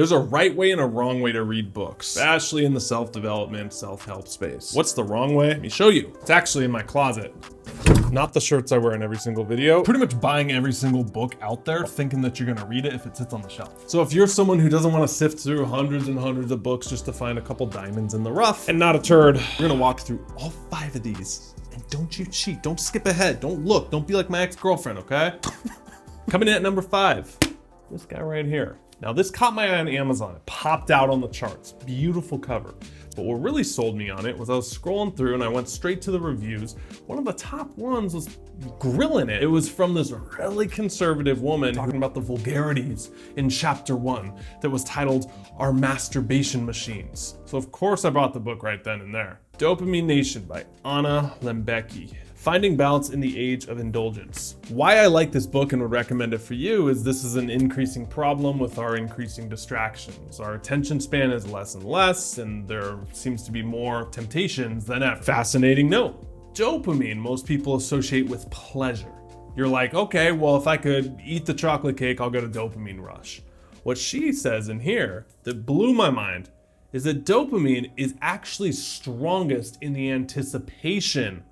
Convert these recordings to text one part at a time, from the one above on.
There's a right way and a wrong way to read books, especially in the self-development, self-help space. What's the wrong way? Let me show you. It's actually in my closet. Not the shirts I wear in every single video. Pretty much buying every single book out there, thinking that you're gonna read it if it sits on the shelf. So if you're someone who doesn't wanna sift through hundreds and hundreds of books just to find a couple diamonds in the rough and not a turd, we're gonna walk through all 5 of these. And don't you cheat, don't skip ahead, don't look, don't be like my ex-girlfriend, okay? Coming in at number 5, this guy right here. Now this caught my eye on Amazon. It popped out on the charts. Beautiful cover. But what really sold me on it was I was scrolling through and I went straight to the reviews. One of the top ones was grilling it. It was from this really conservative woman talking about the vulgarities in chapter 1 that was titled Our Masturbation Machines. So of course I bought the book right then and there. Dopamine Nation by Anna Lembecki. Finding Balance in the Age of Indulgence. Why I like this book and would recommend it for you is this is an increasing problem with our increasing distractions. Our attention span is less and less, and there seems to be more temptations than ever. Fascinating note. Dopamine, most people associate with pleasure. You're like, okay, well, if I could eat the chocolate cake, I'll get a dopamine rush. What she says in here that blew my mind is that dopamine is actually strongest in the anticipation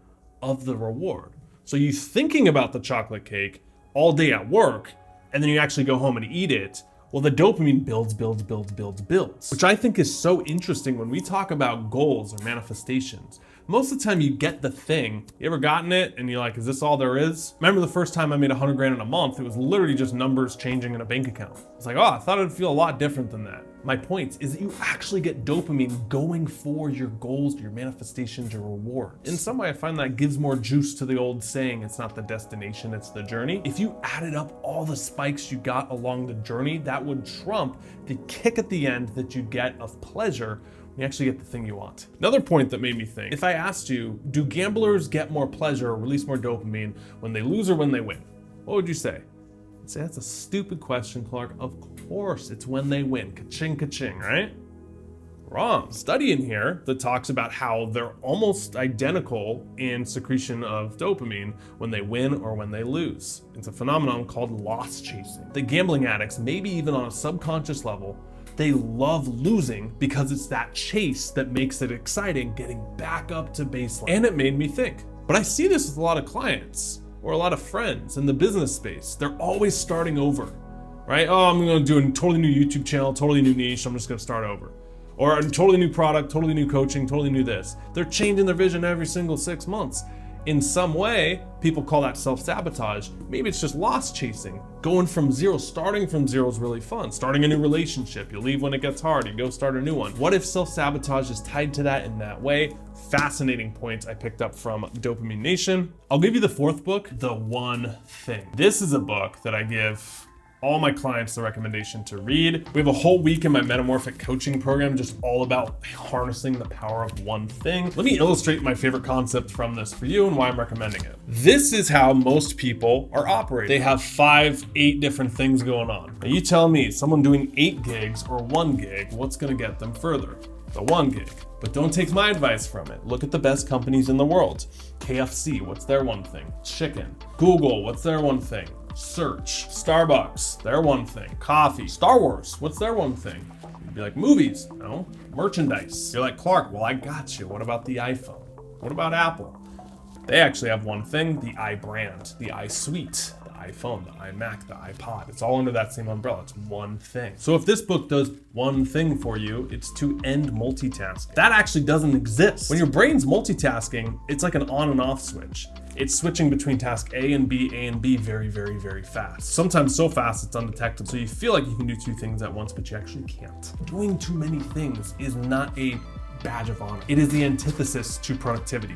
of the reward. So you thinking about the chocolate cake all day at work, and then you actually go home and eat it, well, the dopamine builds, which I think is so interesting when we talk about goals or manifestations. Most of the time you get the thing. You ever gotten it and you're like, is this all there is? Remember the first time I made 100 grand in a month, it was literally just numbers changing in a bank account. It's like, oh, I thought it'd feel a lot different than that. My point is that you actually get dopamine going for your goals, your manifestations, your rewards. In some way, I find that gives more juice to the old saying, it's not the destination, it's the journey. If you added up all the spikes you got along the journey, that would trump the kick at the end that you get of pleasure. You actually get the thing you want. Another point that made me think, if I asked you, do gamblers get more pleasure or release more dopamine when they lose or when they win? What would you say? I'd say that's a stupid question, Clark. Of course, it's when they win. Ka-ching, ka-ching, right? Wrong. Study in here that talks about how they're almost identical in secretion of dopamine when they win or when they lose. It's a phenomenon called loss chasing. The gambling addicts, maybe even on a subconscious level, they love losing because it's that chase that makes it exciting, getting back up to baseline. And it made me think. But I see this with a lot of clients or a lot of friends in the business space. They're always starting over, right? Oh, I'm gonna do a totally new YouTube channel, totally new niche, I'm just gonna start over. Or a totally new product, totally new coaching, totally new this. They're changing their vision every single 6 months. In some way, people call that self-sabotage. Maybe it's just loss chasing. Going from zero, starting from zero is really fun. Starting a new relationship, you leave when it gets hard, you go start a new one. What if self-sabotage is tied to that in that way? Fascinating points I picked up from Dopamine Nation. I'll give you the 4th book, The One Thing. This is a book that I give all my clients the recommendation to read. We have a whole week in my Metamorphic coaching program just all about harnessing the power of one thing. Let me illustrate my favorite concept from this for you and why I'm recommending it. This is how most people are operating. They have 5, 8 different things going on. Now you tell me, someone doing 8 gigs or 1 gig, what's gonna get them further? The 1 gig. But don't take my advice from it. Look at the best companies in the world. KFC, what's their one thing? Chicken. Google, what's their one thing? Search. Starbucks, their one thing. Coffee. Star Wars, what's their one thing? You'd be like, movies, no. Merchandise. You're like, Clark, well, I got you. What about the iPhone? What about Apple? They actually have one thing, the iBrand, the iSuite, the iPhone, the iMac, the iPod. It's all under that same umbrella. It's one thing. So if this book does one thing for you, it's to end multitasking. That actually doesn't exist. When your brain's multitasking, it's like an on and off switch. It's switching between task A and B very, very, very fast. Sometimes so fast it's undetectable. So you feel like you can do 2 things at once, but you actually can't. Doing too many things is not a badge of honor. It is the antithesis to productivity.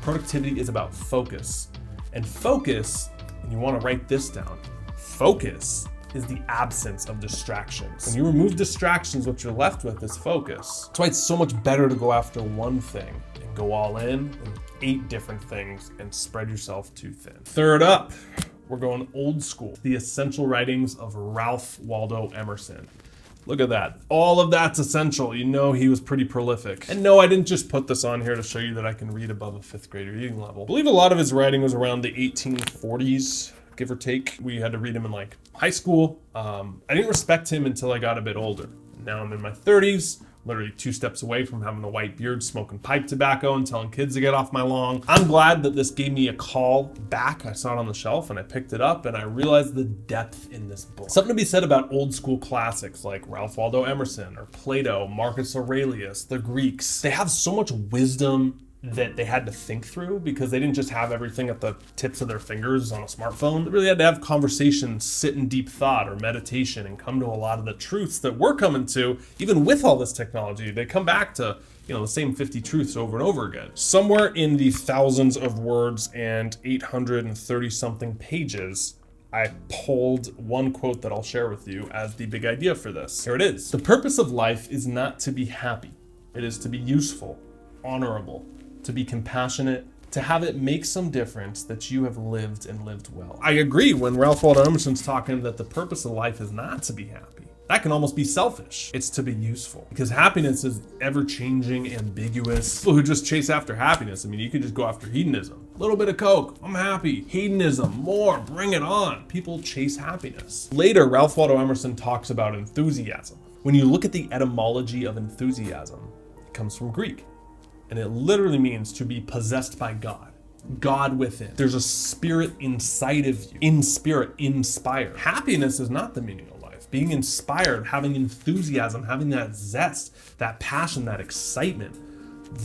Productivity is about focus. And focus, and you want to write this down, focus is the absence of distractions. When you remove distractions, what you're left with is focus. That's why it's so much better to go after one thing and go all in and 8 different things and spread yourself too thin. 3rd up, we're going old school. The Essential Writings of Ralph Waldo Emerson. Look at that. All of that's essential. You know he was pretty prolific. And no, I didn't just put this on here to show you that I can read above a 5th grade reading level. I believe a lot of his writing was around the 1840s, give or take. We had to read him in like high school. I didn't respect him until I got a bit older. Now I'm in my 30s, literally 2 steps away from having a white beard, smoking pipe tobacco and telling kids to get off my lawn. I'm glad that this gave me a call back. I saw it on the shelf and I picked it up and I realized the depth in this book. Something to be said about old school classics like Ralph Waldo Emerson or Plato, Marcus Aurelius, the Greeks. They have so much wisdom that they had to think through because they didn't just have everything at the tips of their fingers on a smartphone. They really had to have conversations, sit in deep thought or meditation and come to a lot of the truths that we're coming to. Even with all this technology, they come back to, the same 50 truths over and over again. Somewhere in the thousands of words and 830 something pages, I pulled one quote that I'll share with you as the big idea for this. Here it is. The purpose of life is not to be happy. It is to be useful, honorable, to be compassionate, to have it make some difference that you have lived and lived well. I agree when Ralph Waldo Emerson's talking that the purpose of life is not to be happy. That can almost be selfish. It's to be useful because happiness is ever-changing, ambiguous. People who just chase after happiness, you could just go after hedonism. A little bit of Coke, I'm happy. Hedonism, more, bring it on. People chase happiness. Later, Ralph Waldo Emerson talks about enthusiasm. When you look at the etymology of enthusiasm, it comes from Greek. And it literally means to be possessed by God. God within. There's a spirit inside of you. In spirit, inspired. Happiness is not the meaning of life. Being inspired, having enthusiasm, having that zest, that passion, that excitement.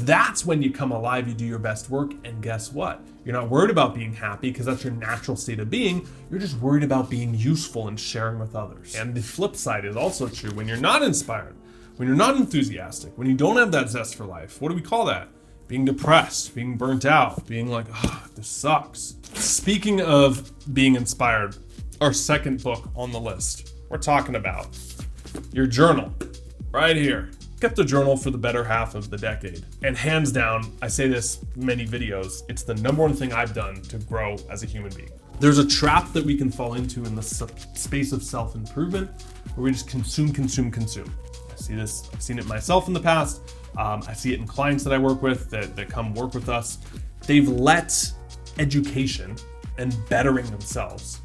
That's when you come alive, you do your best work, and guess what? You're not worried about being happy because that's your natural state of being. You're just worried about being useful and sharing with others. And the flip side is also true. When you're not inspired, when you're not enthusiastic, when you don't have that zest for life, what do we call that? Being depressed, being burnt out, being like, this sucks. Speaking of being inspired, our second book on the list, we're talking about your journal, right here. Kept a journal for the better half of the decade. And hands down, I say this in many videos, it's the number one thing I've done to grow as a human being. There's a trap that we can fall into in the space of self-improvement where we just consume. See this, I've seen it myself in the past. I see it in clients that I work with that come work with us. They've let education and bettering themselves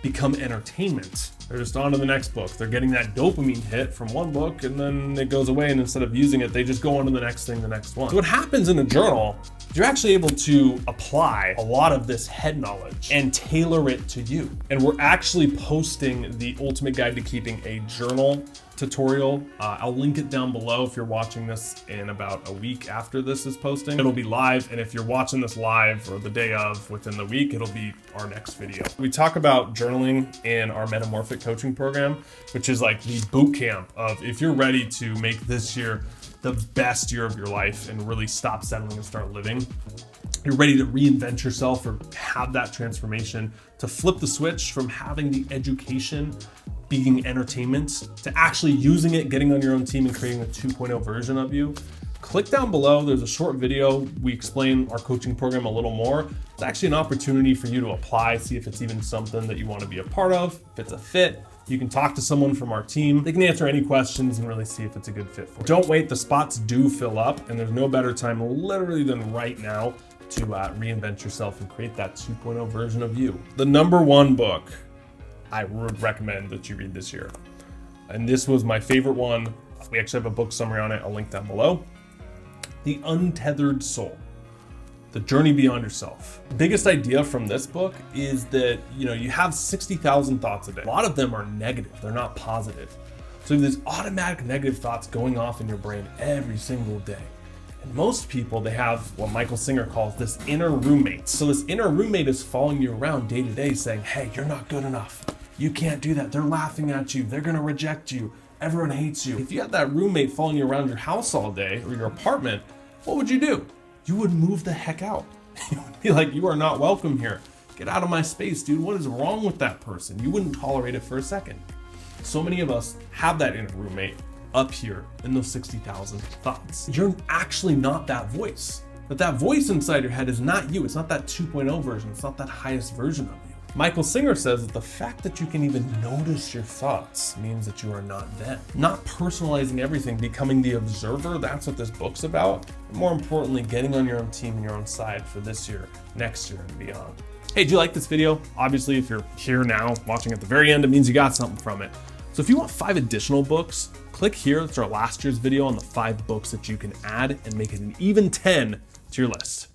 become entertainment. They're just on to the next book. They're getting that dopamine hit from one book and then it goes away, and instead of using it, they just go on to the next thing, the next one. So what happens in a journal, you're actually able to apply a lot of this head knowledge and tailor it to you. And we're actually posting the ultimate guide to keeping a journal tutorial. I'll link it down below if you're watching this in about a week after this is posting. It'll be live, and if you're watching this live or the day of within the week, it'll be our next video. We talk about journaling in our Metamorphic coaching program, which is like the boot camp of if you're ready to make this year the best year of your life and really stop settling and start living. You're ready to reinvent yourself or have that transformation, to flip the switch from having the education being entertainment to actually using it, getting on your own team and creating a 2.0 version of you. Click down below, there's a short video. We explain our coaching program a little more. It's actually an opportunity for you to apply, see if it's even something that you want to be a part of, if it's a fit. You can talk to someone from our team. They can answer any questions and really see if it's a good fit for you. Don't wait, the spots do fill up, and there's no better time literally than right now to reinvent yourself and create that 2.0 version of you. The number one book I would recommend that you read this year, and this was my favorite one. We actually have a book summary on it. I'll link down below. The Untethered Soul. The Journey Beyond Yourself. The biggest idea from this book is that, you have 60,000 thoughts a day. A lot of them are negative, they're not positive. So there's automatic negative thoughts going off in your brain every single day. And most people, they have what Michael Singer calls this inner roommate. So this inner roommate is following you around day to day saying, hey, you're not good enough. You can't do that. They're laughing at you. They're gonna reject you. Everyone hates you. If you had that roommate following you around your house all day or your apartment, what would you do? You would move the heck out. You would be like, you are not welcome here. Get out of my space, dude. What is wrong with that person? You wouldn't tolerate it for a second. So many of us have that inner roommate up here in those 60,000 thoughts. You're actually not that voice. But that voice inside your head is not you. It's not that 2.0 version. It's not that highest version of you. Michael Singer says that the fact that you can even notice your thoughts means that you are not them. Not personalizing everything, becoming the observer, that's what this book's about. And more importantly, getting on your own team and your own side for this year, next year, and beyond. Hey, do you like this video? Obviously, if you're here now watching at the very end, it means you got something from it. So if you want 5 additional books, click here. That's our last year's video on the 5 books that you can add and make it an even 10 to your list.